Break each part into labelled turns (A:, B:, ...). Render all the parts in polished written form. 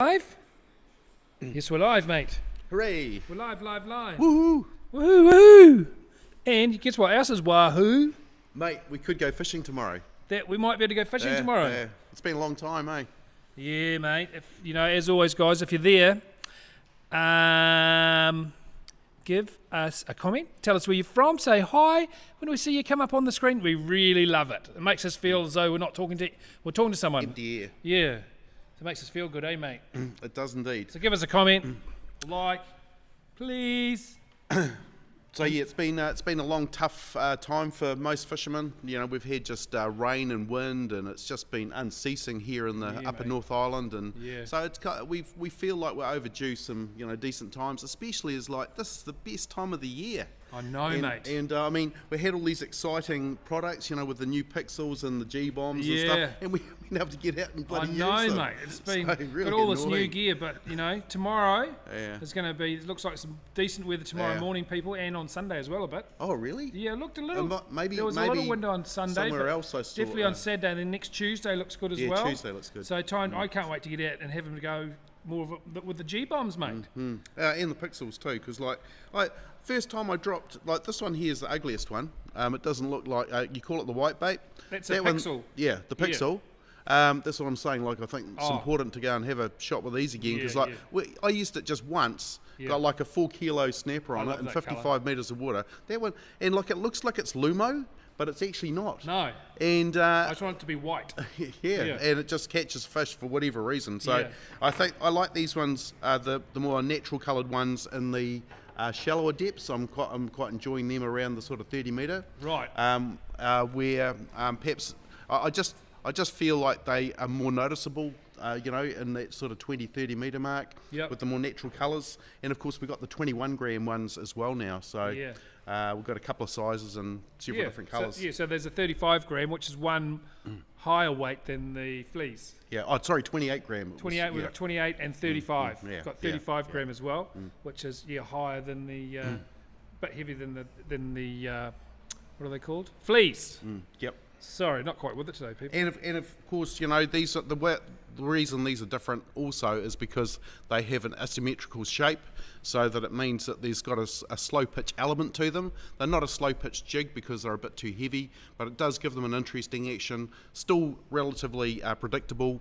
A: Live? Yes, we're live, mate.
B: Hooray!
A: We're live.
B: Woohoo!
A: Woohoo, woohoo! And guess what else is wahoo?
B: Mate, we could go fishing tomorrow.
A: That we might be able to go fishing tomorrow.
B: Yeah. It's been a long time, eh?
A: Yeah, mate. If as always, guys, if you're there, give us a comment. Tell us where you're from. Say hi. When we see you come up on the screen, we really love it. It makes us feel as though we're talking to someone.
B: Empty air.
A: Yeah. It makes us feel good, eh, mate?
B: It does indeed.
A: So give us a comment, like, please.
B: So yeah, it's been a long, tough time for most fishermen. You know, we've had just rain and wind, and it's just been unceasing here in the upper
A: mate.
B: North Island, and
A: Yeah.
B: so it's we feel like we're overdue some decent times, especially as like this is the best time of the year.
A: I know, mate.
B: And I mean, we had all these exciting products, with the new Pixels and the G-bombs and stuff, and we been able to get out and bloody
A: I know,
B: use them.
A: mate. It's been
B: So really
A: got all this
B: annoying.
A: new gear, but tomorrow
B: Yeah.
A: there's going to be. It looks like some decent weather tomorrow
B: Yeah.
A: morning, people, and on Sunday as well a bit.
B: Oh, really?
A: Yeah, it looked a little.
B: Maybe
A: there was a little window on Sunday.
B: somewhere
A: but
B: else I saw,
A: definitely on Saturday. And then next Tuesday looks good as
B: Yeah,
A: well.
B: Tuesday looks good.
A: So I can't wait to get out and have them go more of with the G bombs, mate.
B: And the Pixels too, because first time I dropped, like this one here is the ugliest one. It doesn't look like, you call it the white bait.
A: That's
B: that
A: a
B: one,
A: Pixel.
B: Yeah, the Pixel. That's what I'm saying. Like, I think it's important to go and have a shot with these again, because I used it just once, got like a 4 kilo snapper on it and 55 metres of water. That one, and like it looks like it's Lumo, but it's actually not.
A: No.
B: And
A: I just want it to be white.
B: yeah, and it just catches fish for whatever reason. So I think I like these ones, the more natural coloured ones in the shallower depths. I'm quite enjoying them around the sort of 30 metre.
A: Right.
B: Where perhaps I just feel like they are more noticeable. In that sort of 20, 30 metre mark with the more natural colours. And of course, we've got the 21 gram ones as well now. So we've got a couple of sizes and several different colours.
A: So there's a 35 gram, which is one higher weight than the fleas.
B: Yeah, oh, sorry, 28 gram.
A: 28, we've got 28 and 35. We've got 35 gram as well, which is higher than the, bit heavier than the what are they called? Fleas.
B: Yep.
A: Sorry, not quite with it today, people.
B: And of course, these are the reason these are different also is because they have an asymmetrical shape, so that it means that there's got a slow pitch element to them. They're not a slow pitch jig because they're a bit too heavy, but it does give them an interesting action. Still relatively predictable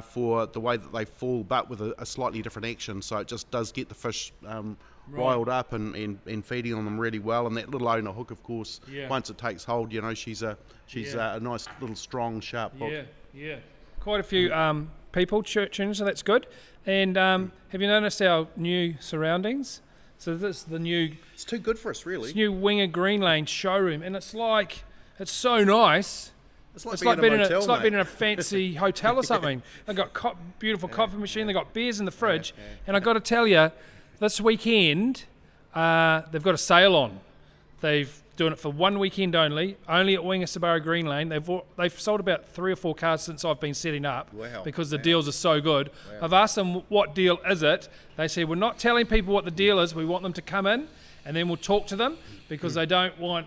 B: for the way that they fall, but with a slightly different action. So it just does get the fish riled up and feeding on them really well. And that little owner hook, of course, once it takes hold, she's a nice little strong sharp hook.
A: Yeah. Quite a few people tuning, so that's good. And have you noticed our new surroundings? So this is the new.
B: It's too good for us, really.
A: It's new Winger Green Lane showroom, and it's so nice. It's like being in a fancy hotel or something. They've got beautiful coffee machine. They've got beers in the fridge, and I got to tell you, this weekend they've got a sale on. They've doing it for one weekend only at Winger Subaru Green Lane. They've sold about 3 or 4 cars since I've been setting up because the deals are so good. I've asked them what deal is it. They say we're not telling people what the deal is. We want them to come in and then we'll talk to them because they don't want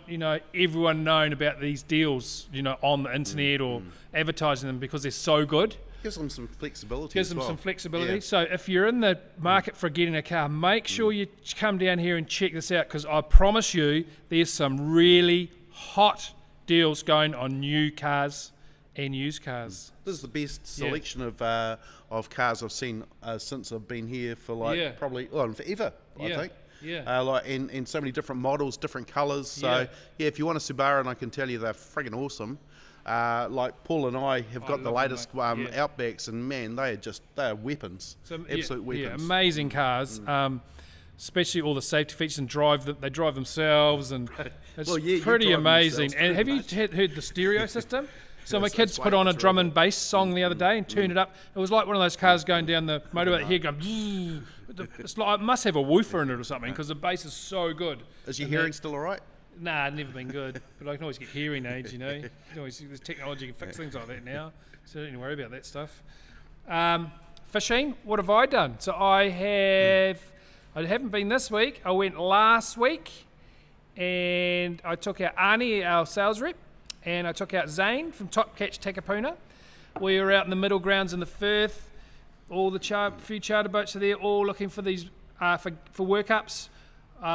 A: everyone knowing about these deals on the internet or advertising them because they're so good.
B: Gives them some flexibility.
A: Yeah. So if you're in the market for getting a car, make sure you come down here and check this out because I promise you there's some really hot deals going on new cars and used cars.
B: This is the best selection of cars I've seen since I've been here for probably forever, I think.
A: Yeah.
B: And so many different models, different colours. So if you want a Subaru, and I can tell you they're friggin' awesome. Like Paul and I have got the latest Outbacks, and man, they are weapons, absolute weapons.
A: Yeah, amazing cars, especially all the safety features and they drive themselves, and it's pretty amazing. And have you heard the stereo system? So my kids put on a drum and bass song the other day and turned it up. It was like one of those cars going down the motorway here going. It's like it must have a woofer in it or something because the bass is so good.
B: Is your hearing still all right?
A: Nah, never been good. But I can always get hearing aids, There's technology can fix things like that now. So I don't need to worry about that stuff. Fishing, what have I done? So I haven't been this week. I went last week and I took out Arnie, our sales rep, and I took out Zane from Top Catch Takapuna. We were out in the middle grounds in the Firth, all the few charter boats are there, all looking for these for workups.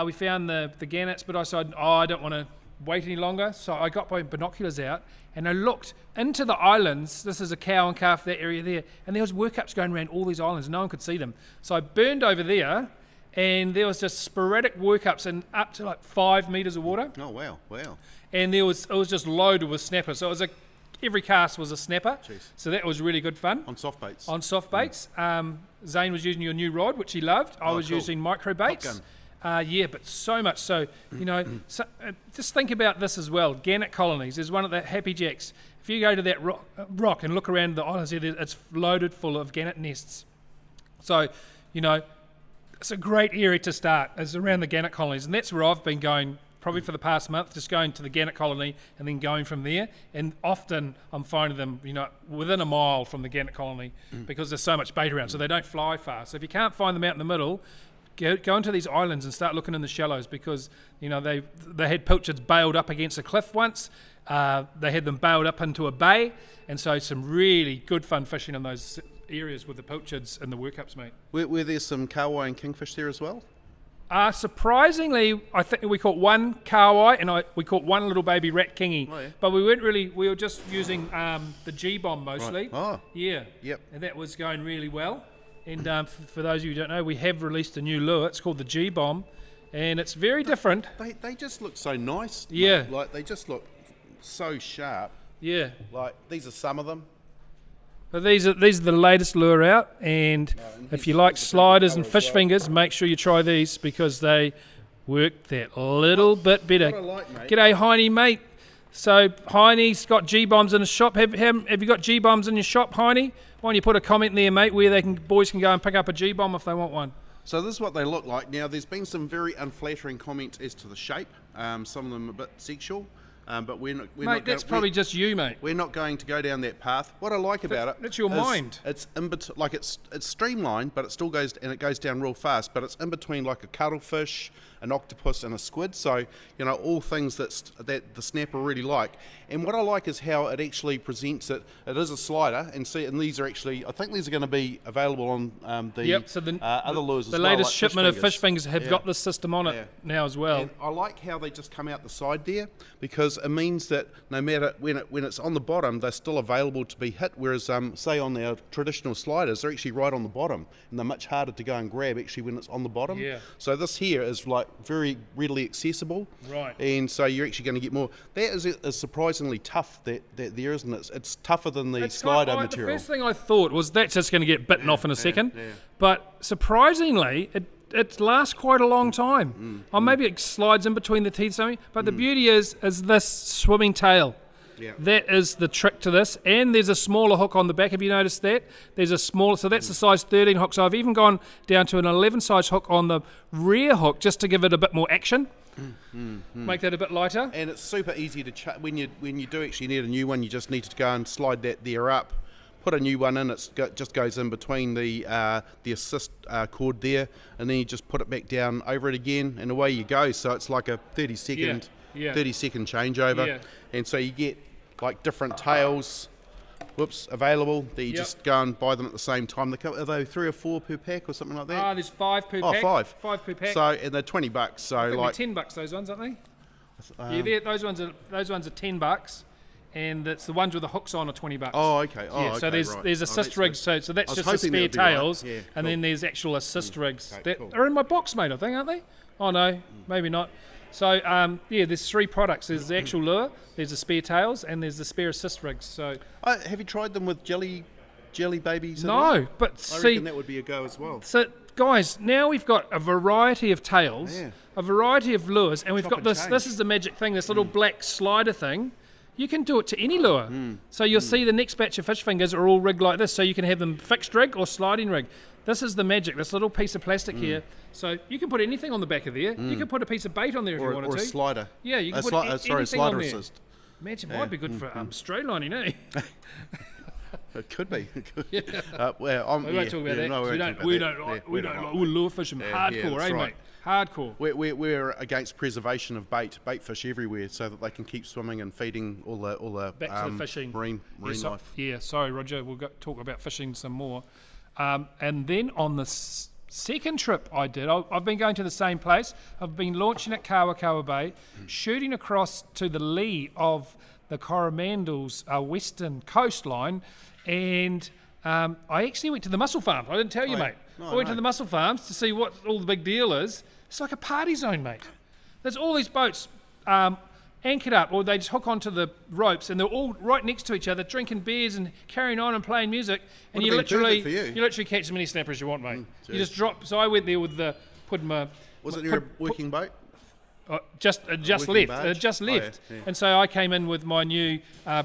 A: We found the gannets, but I said, I don't want to wait any longer. So I got my binoculars out and I looked into the islands. This is a cow and calf, that area there, and there was workups going around all these islands. No one could see them. So I burned over there, and there was just sporadic workups and up to like 5 meters of water.
B: Oh wow.
A: And it was just loaded with snappers. So it was every cast was a snapper.
B: Jeez.
A: So that was really good fun.
B: On soft baits.
A: Zane was using your new rod, which he loved. I was using micro baits. But so much so, just think about this as well. Gannet colonies is one of the Happy Jacks. If you go to that rock and look around the islands, it's loaded full of gannet nests. So, it's a great area to start, is around the gannet colonies. And that's where I've been going probably for the past month, just going to the gannet colony and then going from there. And often I'm finding them, within a mile from the gannet colony because there's so much bait around, so they don't fly far. So if you can't find them out in the middle, go into these islands and start looking in the shallows, because they had pilchards bailed up against a cliff once. They had them bailed up into a bay, and so some really good fun fishing in those areas with the pilchards and the workups, mate.
B: Were there some kahawai and kingfish there as well?
A: Surprisingly, I think we caught one kahawai and we caught one little baby rat kingy.
B: Oh, yeah.
A: But we were just using the G-bomb mostly.
B: Right. Oh.
A: Yeah.
B: Yep.
A: And that was going really well. And for those of you who don't know, we have released a new lure. It's called the G-bomb, and it's very different.
B: They just look so nice.
A: Yeah.
B: Like they just look so sharp.
A: Yeah.
B: Like these are some of them.
A: But these are the latest lure out, and if you like sliders and fish fingers, make sure you try these, because they work that little bit better.
B: What I like, mate.
A: G'day, Heine, mate. So Heine's got G-bombs in his shop. Have you got G-bombs in your shop, Heine? Why don't you put a comment there, mate, where boys can go and pick up a G-bomb if they want one.
B: So this is what they look like. Now, there's been some very unflattering comments as to the shape. Some of them a bit sexual. But we're not.
A: Mate, that's probably just you, mate.
B: We're not going to go down that path. What I like about it,
A: that's your mind.
B: It's in between, like it's streamlined, but it still goes down real fast. But it's in between like a cuttlefish, an octopus, and a squid. So all things that the snapper really like. And what I like is how it actually presents it. It is a slider, and these are actually. I think these are going to be available on the other lures as well.
A: The latest
B: like
A: shipment of fish fingers have got this system on it now as well.
B: And I like how they just come out the side there, because it means that no matter when it's on the bottom, they're still available to be hit. Whereas say on our traditional sliders, they're actually right on the bottom, and they're much harder to go and grab actually when it's on the bottom.
A: Yeah.
B: So this here is like very readily accessible.
A: Right.
B: And so you're actually going to get more. That is surprisingly tough. That there isn't it. It's tougher than the slider material.
A: The first thing I thought was that's just going to get bitten off in a second.
B: Yeah.
A: But surprisingly, it lasts quite a long time. Maybe it slides in between the teeth or something. But the beauty is this swimming tail.
B: Yeah.
A: That is the trick to this. And there's a smaller hook on the back. Have you noticed that? There's a smaller, so that's a size 13 hook. So I've even gone down to an 11 size hook on the rear hook just to give it a bit more action. Make that a bit lighter.
B: And it's super easy to when you do actually need a new one, you just need to go and slide that there up. Put a new one in. Just goes in between the assist cord there, and then you just put it back down over it again, and away you go. So it's like a 30 second changeover, and so you get like different tails. Available. That you just go and buy them at the same time. Are they 3 or 4 per pack or something like that?
A: There's 5 per pack.
B: Oh, 5.
A: 5 per pack.
B: So and they're $20. So
A: I think
B: like
A: they're $10 those ones, aren't they? Those ones are $10. And it's the ones with the hooks on are $20.
B: Oh, okay.
A: So there's assist rigs. So that's just the spare tails, and then there's actual assist rigs that are in my box, mate. I think, aren't they? Oh no, maybe not. So there's 3 products. There's the actual lure, there's the spare tails, and there's the spare assist rigs. So
B: have you tried them with jelly babies?
A: No, but
B: I reckon that would be a go as well.
A: So guys, now we've got a variety of tails, a variety of lures, and we've got this. This is the magic thing. This little black slider thing. You can do it to any lure. So you'll see the next batch of fish fingers are all rigged like this, so you can have them fixed rig or sliding rig. This is the magic, this little piece of plastic here. So you can put anything on the back of there. You can put a piece of bait on there if you wanted to.
B: Or a slider.
A: Yeah, you can put anything on
B: slider
A: there.
B: assist.
A: Imagine, it might be good for straight lining, eh?
B: It could be.
A: We won't talk about that. No, we don't like lure fishing hardcore,
B: right.
A: Mate? Hardcore.
B: We're against preservation of bait fish everywhere, so that they can keep swimming and feeding all the
A: back to the fishing
B: marine life.
A: Yeah, sorry, Roger. We'll talk about fishing some more. And then on the second trip I did, I've been going to the same place. I've been launching at Kawakawa Bay, shooting across to the lee of the Coromandel's western coastline, and I actually went to the mussel farm. I didn't tell you, mate. I went to the mussel farms to see what all the big deal is. It's like a party zone, mate. There's all these boats anchored up, or they just hook onto the ropes, and they're all right next to each other, drinking beers and carrying on and playing music. And you literally catch as many snappers as you want, mate. You just drop. So I went there with
B: Was it your working boat?
A: Just left. And so I came in with my new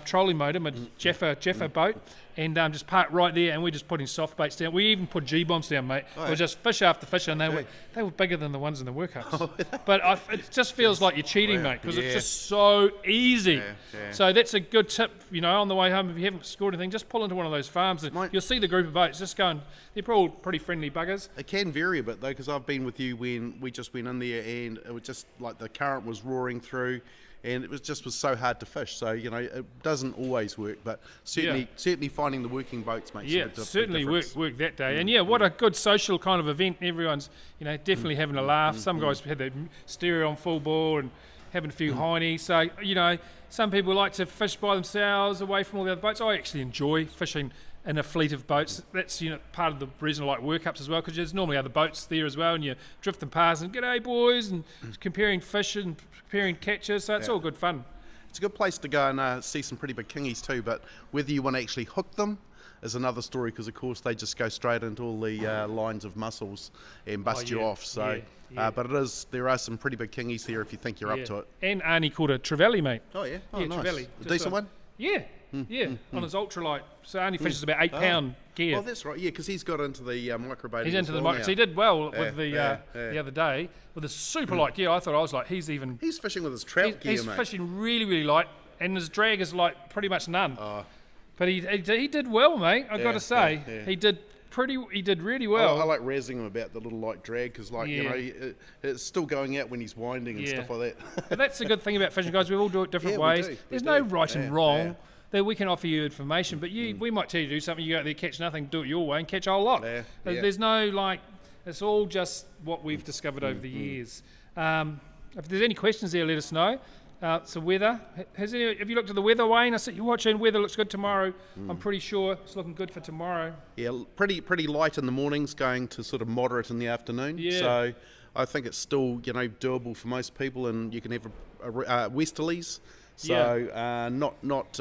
A: trolling motor, my Jaffa boat, and just parked right there, and we're just putting soft baits down. We even put G-bombs down, mate. It was just fish after fish, and they were bigger than the ones in the workups. But it just feels like you're cheating, mate, because it's just so easy. So that's a good tip, on the way home. If you haven't scored anything, just pull into one of those farms, and you'll see the group of boats just going. They're all pretty friendly buggers.
B: It can vary a bit though, because I've been with you when we just went in there, and it was just like the current was roaring through, and it was so hard to fish. So it doesn't always work, but certainly finding the working boats makes a difference.
A: Certainly worked that day. And what a good social kind of event. Everyone's definitely having a laugh. Some guys had their stereo on full bore and having a few heinies. So some people like to fish by themselves away from all the other boats. I actually enjoy fishing in a fleet of boats. That's part of the reason I like workups as well, because there's normally other boats there as well, and you're drifting past and g'day boys, and comparing fish and comparing catches, so it's all good fun.
B: It's a good place to go and see some pretty big kingies too, but whether you want to actually hook them is another story, because of course they just go straight into all the lines of mussels and bust you off. So but there are some pretty big kingies there if you think you're up to it.
A: And Arnie caught a trevally, mate.
B: Nice.
A: Trevally.
B: A decent one?
A: On his ultralight. So Arnie fishes about 8 pound gear.
B: Oh, that's right. Yeah, because he's got into the micro-baiting.
A: He's into the micro. So he did well with the other day with a super light gear. I thought I was like, he's
B: fishing with his trout gear,
A: he's
B: mate.
A: fishing really, really light, and his drag is like pretty much none. But he did well, mate. I got to say, he did really well.
B: I like razzing him about the little light drag, because it's still going out when he's winding and stuff like that.
A: But that's the good thing about fishing, guys. We all do it different ways. There's no right and wrong. That we can offer you information, but we might tell you to do something. You go out there, catch nothing, do it your way, and catch a whole lot. There's no it's all just what we've discovered over the years. If there's any questions there, let us know. So weather, have you looked at the weather, Wayne? I see you're watching. Weather looks good tomorrow. I'm pretty sure it's looking good for tomorrow. Yeah,
B: pretty light in the mornings, going to sort of moderate in the afternoon. Yeah. So I think it's still doable for most people, and you can have westerlies. So not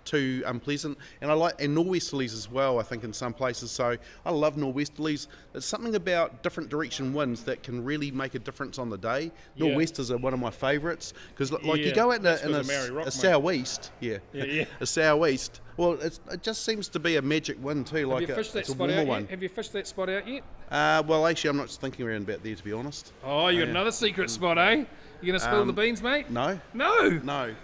B: too unpleasant, and I like nor'westerlies as well. I think in some places. So I love nor'westerlies. There's something about different direction winds that can really make a difference on the day. Nor'westers are one of my favourites, because you go out in a sou'east, a sou'east. Well, it just seems to be a magic wind too.
A: Have you fished that spot out yet? Have you fished that spot out yet?
B: Well, actually, I'm not thinking around about there, to be honest.
A: Oh, you got another secret spot, eh? You going to spill the beans, mate?
B: No,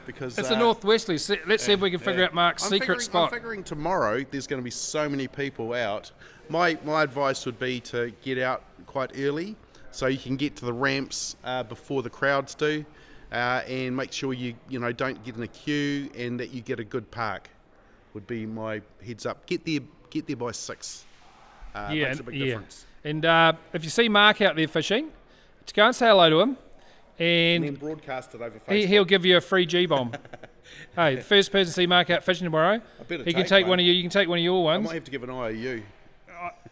B: because
A: it's a northwesterly. Let's see if we can figure out Mark's secret spot.
B: I'm figuring tomorrow there's going to be so many people out. My advice would be to get out quite early, so you can get to the ramps before the crowds do, and make sure you don't get in a queue, and that you get a good park. Would be my heads up. Get there by 6. Makes a big difference.
A: And if you see Mark out there fishing, to go and say hello to him. And
B: then broadcast it over Facebook.
A: He'll give you a free G-bomb. Hey, the first person to see Mark out fishing tomorrow, he can take one of you. You can take one of your ones.
B: I might have to give an IOU.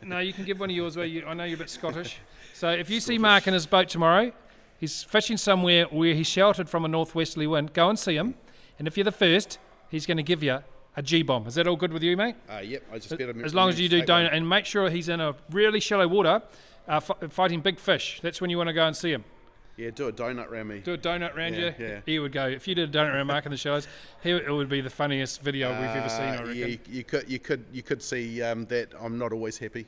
A: No, you can give one of yours. I know you're a bit Scottish. So if you see Mark in his boat tomorrow, he's fishing somewhere where he's sheltered from a northwesterly wind. Go and see him, and if you're the first, he's going to give you a G-bomb. Is that all good with you, mate?
B: Yep. I just better
A: as long as you do donut, and make sure he's in a really shallow water, fighting big fish. That's when you want to go and see him.
B: Yeah, do a donut round me.
A: Do a donut round you? Yeah. He would go. If you did a donut round Mark in the shows, it would be the funniest video we've ever seen, I reckon.
B: Yeah, you could see that I'm not always happy.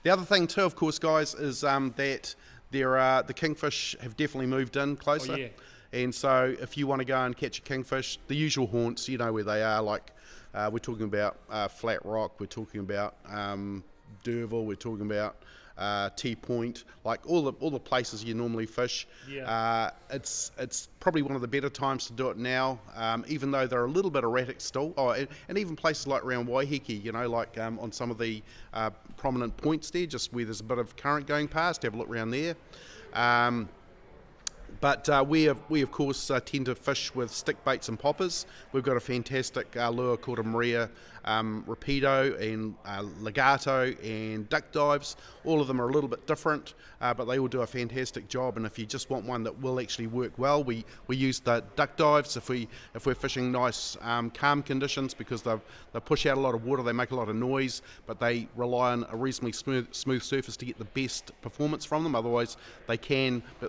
B: The other thing too, of course, guys, is that the Kingfish have definitely moved in closer.
A: Oh, yeah.
B: And so if you want to go and catch a kingfish, the usual haunts, you know where they are, like we're talking about Flat Rock, we're talking about Derville, we're talking about T Point, like all the places you normally fish.
A: Yeah.
B: It's probably one of the better times to do it now, even though they're a little bit erratic still. And even places like around Waiheke, you know, like on some of the prominent points there, just where there's a bit of current going past, have a look around there. But we of course tend to fish with stick baits and poppers. We've got a fantastic lure called a Maria Rapido and Legato and duck dives. All of them are a little bit different, but they all do a fantastic job. And if you just want one that will actually work well, we use the duck dives if we're fishing nice calm conditions, because they push out a lot of water, they make a lot of noise, but they rely on a reasonably smooth surface to get the best performance from them. Otherwise, but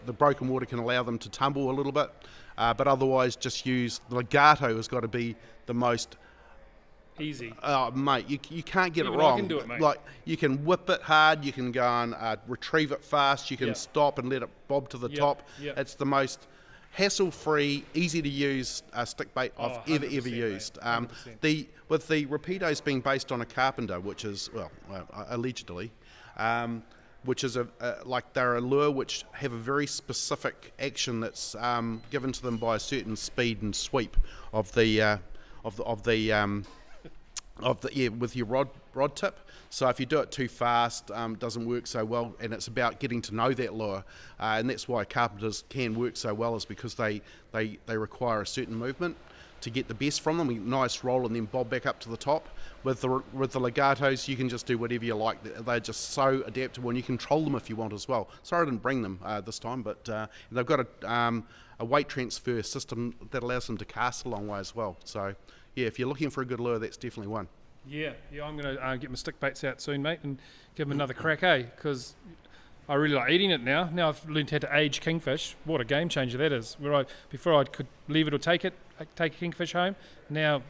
B: the broken water can allow them to tumble a little bit. But otherwise, just use the Legato has got to be the most
A: easy.
B: Oh, mate, you can't get
A: Even
B: it wrong.
A: I can do it, mate.
B: Like, you can whip it hard, you can go and retrieve it fast, you can
A: Yep.
B: stop and let it bob to the
A: Yep,
B: top.
A: yep.
B: It's the most hassle-free, easy-to-use stick bait I've ever
A: 100%,
B: used.
A: mate, 100%.
B: With the Rapidos being based on a Carpenter, which is, allegedly, which is they're a lure which have a very specific action that's given to them by a certain speed and sweep of the with your rod tip. So if you do it too fast, it doesn't work so well, and it's about getting to know that lure, and that's why carpenters can work so well, is because they require a certain movement to get the best from them. A nice roll and then bob back up to the top. With the Legatos, you can just do whatever you like. They're just so adaptable, and you control them if you want as well. Sorry I didn't bring them this time, but they've got a weight transfer system that allows them to cast a long way as well. So yeah, if you're looking for a good lure, that's definitely one.
A: Yeah, I'm going to get my stick baits out soon, mate, and give them another crack, because I really like eating it now. Now I've learned how to age kingfish. What a game changer that is. Before I could leave it or take a kingfish home. Now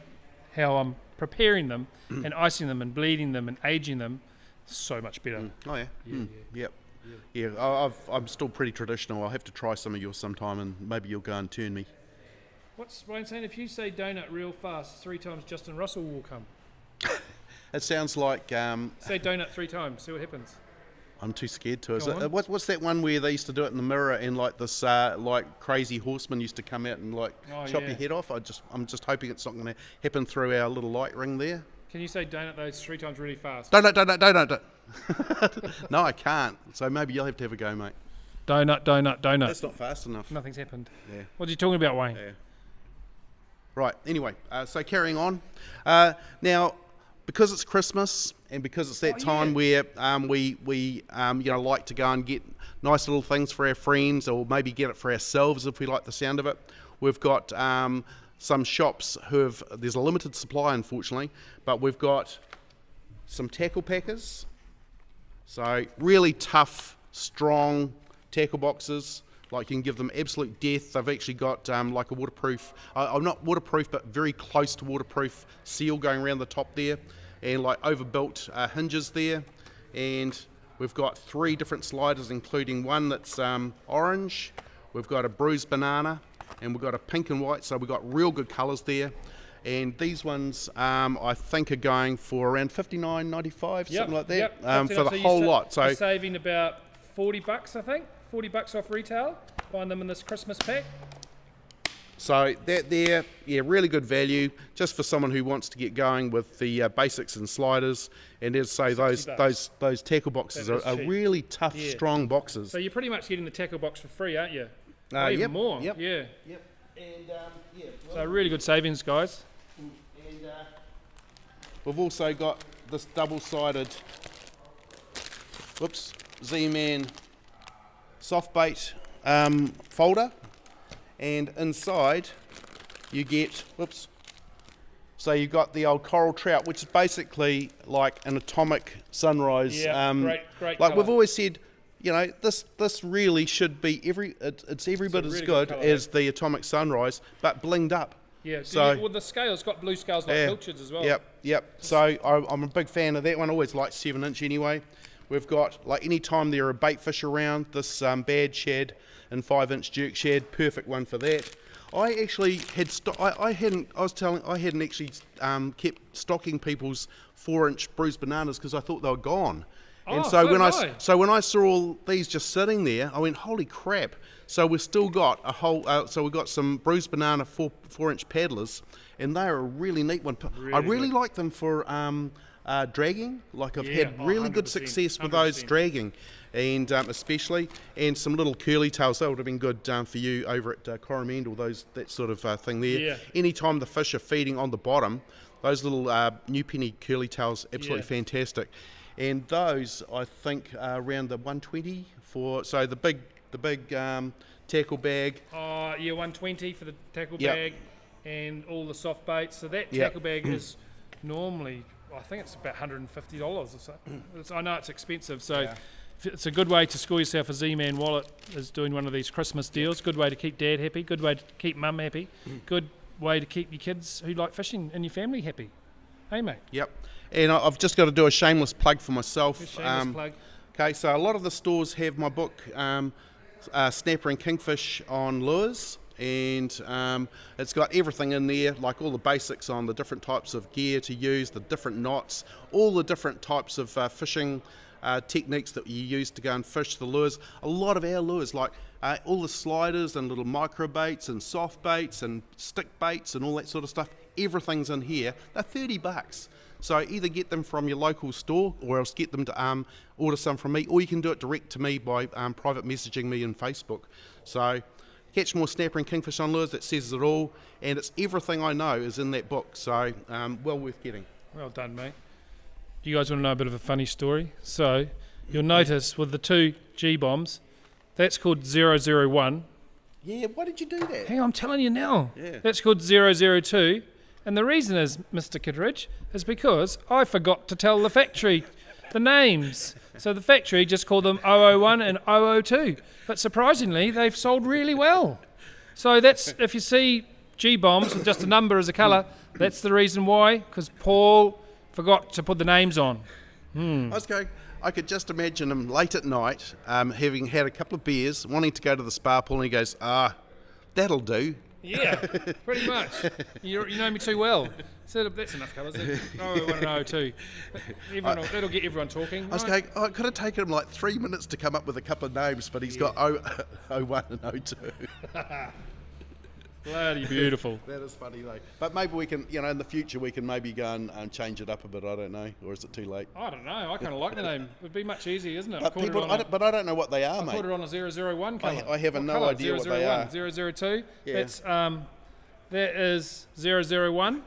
A: how I'm preparing them and icing them and bleeding them and aging them, so much better.
B: Oh yeah.
A: Yeah.
B: Yep. I'm still pretty traditional. I'll have to try some of yours sometime, and maybe you'll go and turn me.
A: What's Ryan saying? If you say donut real fast 3 times, Justin Russell will come.
B: It sounds like
A: Say donut 3 times. See what happens.
B: I'm too scared to. Is
A: Go
B: it,
A: on.
B: what's that one where they used to do it in the mirror, and like this like crazy horseman used to come out and like chop
A: yeah.
B: your head off? I'm just hoping it's not going to happen through our little light ring there.
A: Can you say donut those 3 times really fast?
B: Donut. No, I can't. So maybe you'll have to have a go, mate.
A: Donut.
B: That's not fast enough.
A: Nothing's happened.
B: Yeah.
A: What are you talking about, Wayne?
B: Yeah. Right. Anyway, so carrying on. Now, because it's Christmas and because it's that time where we like to go and get nice little things for our friends, or maybe get it for ourselves if we like the sound of it. We've got some shops there's a limited supply, unfortunately, but we've got some tackle packers. So really tough, strong tackle boxes. Like, you can give them absolute death. They've actually got like a waterproof, not waterproof, but very close to waterproof seal going around the top there, and like overbuilt hinges there. And we've got 3 different sliders, including one that's orange. We've got a bruised banana, and we've got a pink and white. So we've got real good colours there. And these ones, I think, are going for around $59.95, something like that, for the whole lot. So
A: you're saving about $40, I think. $40 off retail, buying them in this Christmas pack.
B: So that there, yeah, really good value, just for someone who wants to get going with the basics and sliders. And as I say, those tackle boxes are really tough, strong boxes.
A: So you're pretty much getting the tackle box for free, aren't you? Even more.
B: Yep.
A: Yeah.
B: Yep. And
A: So really good savings, guys.
B: And we've also got this double-sided, Z-Man soft bait folder, and inside you get so you've got the old coral trout, which is basically like an atomic sunrise.
A: Yeah, great
B: like
A: colour.
B: we've always said, this really should be it's every bit as
A: really
B: good
A: good colour,
B: as the atomic sunrise, but blinged up.
A: Yeah.
B: So
A: the scale's got blue scales like pilchards as well.
B: Yep. So I'm a big fan of that one. Always like 7-inch anyway. We've got, like, any time there are bait fish around, this bad shad and 5-inch jerk shad, perfect one for that. I actually had I hadn't actually kept stocking people's 4-inch bruised bananas because I thought they were gone. And
A: Oh,
B: so when I saw all these just sitting there, I went, holy crap. So we've still got a whole, so we've got some bruised banana 4-inch paddlers, and they are a really neat one. I really like them for dragging. Like I've had really good success with those dragging, and especially, and some little curly tails. That would have been good for you over at Coromandel, that sort of thing there.
A: Yeah.
B: Anytime the fish are feeding on the bottom, those little new penny curly tails, absolutely fantastic. And those, I think, are around the 120 for, so the big tackle bag.
A: Oh, yeah, 120 for the tackle bag and all the soft baits. So that tackle bag is normally, I think it's about $150 or so. I know it's expensive, so it's a good way to score yourself a Z-Man wallet is doing one of these Christmas deals. Good way to keep dad happy, good way to keep mum happy, good way to keep your kids who like fishing and your family happy. Hey, mate.
B: Yep. And I've just got to do a shameless plug for myself.
A: Shameless plug.
B: Okay, so a lot of the stores have my book, Snapper and Kingfish on lures, and it's got everything in there, like all the basics on the different types of gear to use, the different knots, all the different types of fishing techniques that you use to go and fish the lures. A lot of our lures, like all the sliders and little micro baits and soft baits and stick baits and all that sort of stuff, everything's in here. They're $30. So either get them from your local store or else get them to order some from me, or you can do it direct to me by private messaging me on Facebook. So catch more Snapper and Kingfish on lures, that says it all, and it's everything I know is in that book, so well worth getting.
A: Well done, mate. You guys want to know a bit of a funny story? So you'll notice with the two G-bombs, that's called 001.
B: Yeah, why did you do that?
A: Hang on, I'm telling you now.
B: Yeah.
A: That's called 002. And the reason is, Mr. Kittredge, is because I forgot to tell the factory the names. So the factory just called them 001 and 002. But surprisingly, they've sold really well. So that's, if you see G-bombs with just a number as a colour, that's the reason why, because Paul forgot to put the names on.
B: I could just imagine him late at night, having had a couple of beers, wanting to go to the spa pool, and he goes, that'll do.
A: Yeah, pretty much. You know me too well. So that's enough colours. 001 and 002. That'll get everyone talking.
B: I was going, it could have taken him like 3 minutes to come up with a couple of names, but he's got 01 and 02.
A: Bloody beautiful.
B: That is funny though. But maybe we can, in the future we can maybe go and change it up a bit, I don't know. Or is it too late?
A: I don't know. I kind of like the name. It'd be much easier, isn't it?
B: But I don't know what they are, mate.
A: I put it on a 001 colour.
B: I have no idea what they are.
A: 002.
B: Yeah.
A: That is 001.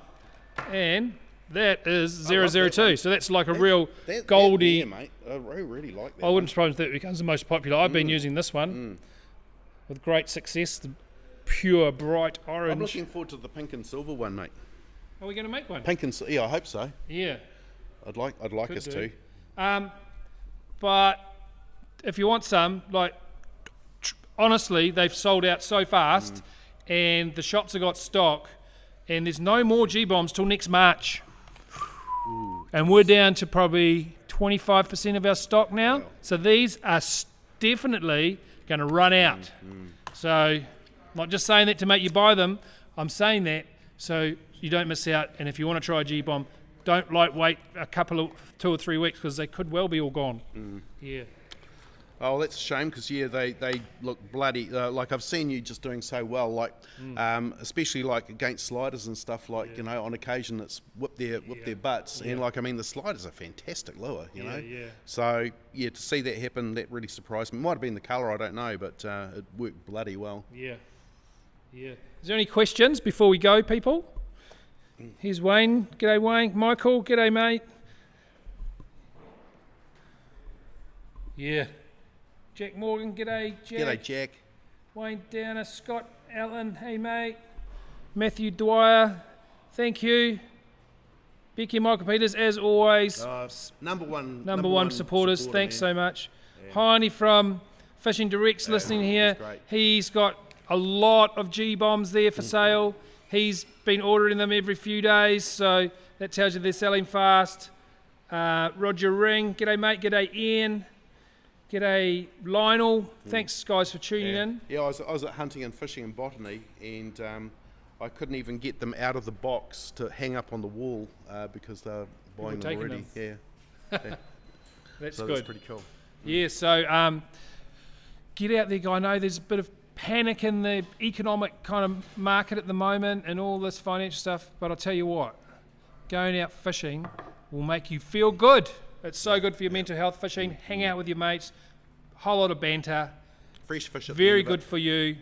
A: And that is 002. So that's like a real goldy.
B: Mate. I really like that.
A: I wouldn't suppose that it becomes the most popular. I've been using this one with great success. The pure bright orange.
B: I'm looking forward to the pink and silver one, mate.
A: Are we going to make one?
B: Pink and silver. Yeah, I hope so.
A: Yeah.
B: I'd like us to.
A: But if you want some, like, honestly, they've sold out so fast, and the shops have got stock, and there's no more G-bombs till next March. And we're down to probably 25% of our stock now. Wow. So these are definitely going to run out. So I'm not just saying that to make you buy them. I'm saying that so you don't miss out. And if you want to try a G-bomb, don't wait a couple of 2 or 3 weeks, because they could well be all gone. Yeah.
B: Oh, that's a shame, because they look bloody. Like I've seen you just doing so well, like especially like against sliders and stuff. Like on occasion it's whip their butts, and the sliders are fantastic lure. You know. Yeah. So to see that happen, that really surprised me. Might have been the colour, I don't know, but it worked bloody well. Yeah. Yeah. Is there any questions before we go, people? Here's Wayne. G'day, Wayne. Michael. G'day, mate. Yeah. Jack Morgan, g'day Jack. G'day Jack. Wayne Downer, Scott Allen, hey mate. Matthew Dwyer, thank you. Becky and Michael Peters, as always. Number one supporters, thanks so much. Yeah. Heine from Fishing Direct's listening here. He's got a lot of G-bombs there for sale. He's been ordering them every few days, so that tells you they're selling fast. Roger Ring, g'day mate, g'day Ian. G'day Lionel, thanks guys for tuning in. Yeah, I was at Hunting and Fishing in Botany, and I couldn't even get them out of the box to hang up on the wall because they're buying them already. Yeah.
A: That's
B: so
A: good.
B: That's pretty cool.
A: Yeah, so get out there, guy. I know there's a bit of panic in the economic kind of market at the moment and all this financial stuff, but I'll tell you what, going out fishing will make you feel good. It's so good for your mental health, fishing, hang out with your mates, whole lot of banter.
B: Fresh fish at
A: Very
B: the end of
A: good for you.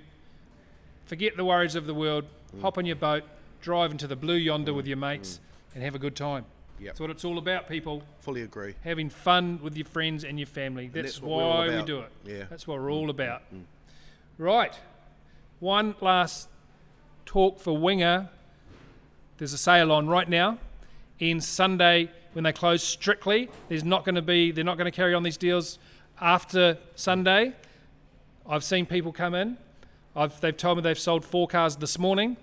A: Forget the worries of the world, hop on your boat, drive into the blue yonder with your mates and have a good time.
B: Yep.
A: That's what it's all about, people.
B: Fully agree.
A: Having fun with your friends and your family. That's
B: what we're all
A: why we
B: about.
A: do it.
B: Yeah.
A: That's what we're all about. Right. One last talk for Winger. There's a sale on right now. And Sunday, when they close strictly, they're not going to carry on these deals after Sunday. I've seen people come in. They've told me they've sold 4 cars this morning.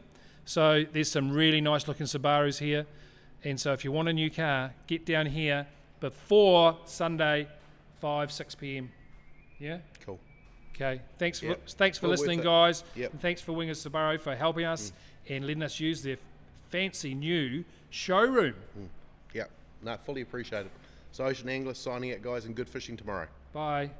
A: So there's some really nice looking Subarus here. And so if you want a new car, get down here before Sunday, 6 p.m. Yeah?
B: Cool.
A: Okay. Thanks for
B: Well
A: listening,
B: worth it.
A: guys.
B: Yep.
A: And thanks for Wingers Subaru for helping us and letting us use their fancy new showroom.
B: Yeah, no, fully appreciate it. So Ocean Angler signing out, guys, and good fishing tomorrow.
A: Bye.